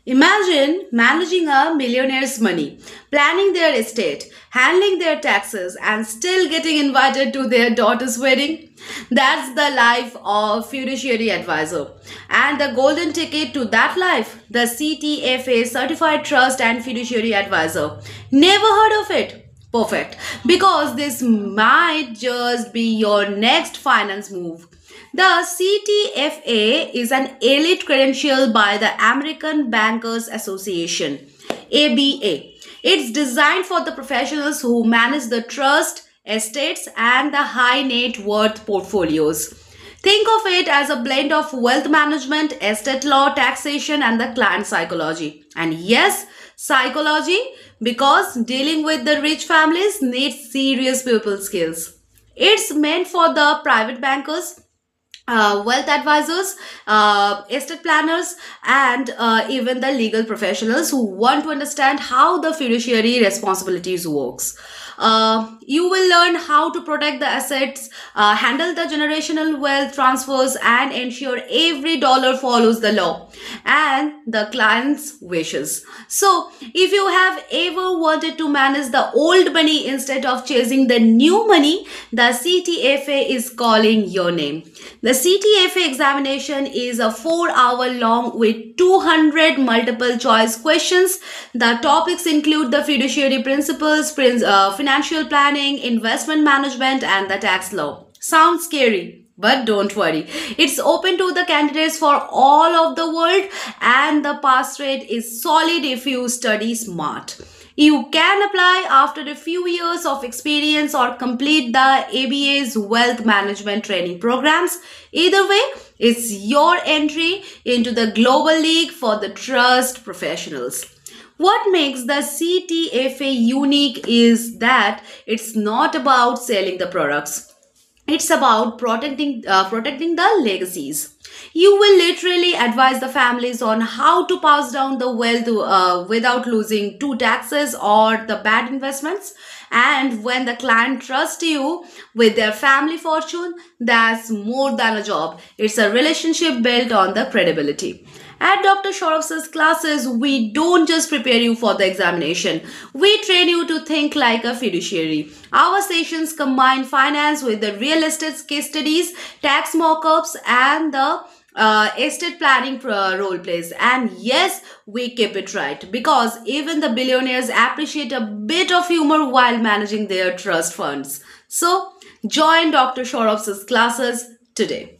Imagine managing a millionaire's money, planning their estate, handling their taxes, and still getting invited to their daughter's wedding. That's the life of fiduciary advisor. And the golden ticket to that life, the CTFA Certified Trust and Fiduciary Advisor. Never heard of it? Perfect. Because this might just be your next finance move. The CTFA is an elite credential by the American Bankers Association, ABA. It's designed for the professionals who manage the trust, estates, and the high net worth portfolios. Think of it as a blend of wealth management, estate law, taxation, and the client psychology. And yes, psychology, because dealing with the rich families needs serious people skills. It's meant for the private bankers, wealth advisors, estate planners, and even the legal professionals who want to understand how the fiduciary responsibilities works. You will learn how to protect the assets, handle the generational wealth transfers, and ensure every dollar follows the law and the client's wishes. So, if you have ever wanted to manage the old money instead of chasing the new money, the CTFA is calling your name. The CTFA examination is a 4-hour long with 200 multiple choice questions. The topics include the fiduciary principles, financial planning, investment management, and the tax law. Sounds scary. But don't worry, it's open to the candidates for all of the world, and the pass rate is solid if you study smart. You can apply after a few years of experience or complete the ABA's wealth management training programs. Either way, it's your entry into the global league for the trust professionals. What makes the CTFA unique is that it's not about selling the products. It's about protecting the legacies. You will literally advise the families on how to pass down the wealth without losing to taxes or the bad investments. And when the client trusts you with their family fortune, that's more than a job. It's a relationship built on the credibility. At Dr. Shorov's classes, we don't just prepare you for the examination. We train you to think like a fiduciary. Our sessions combine finance with the real estate case studies, tax mock-ups, and the estate planning role plays. And yes, we keep it right because even the billionaires appreciate a bit of humor while managing their trust funds. So, join Dr. Shorov's classes today.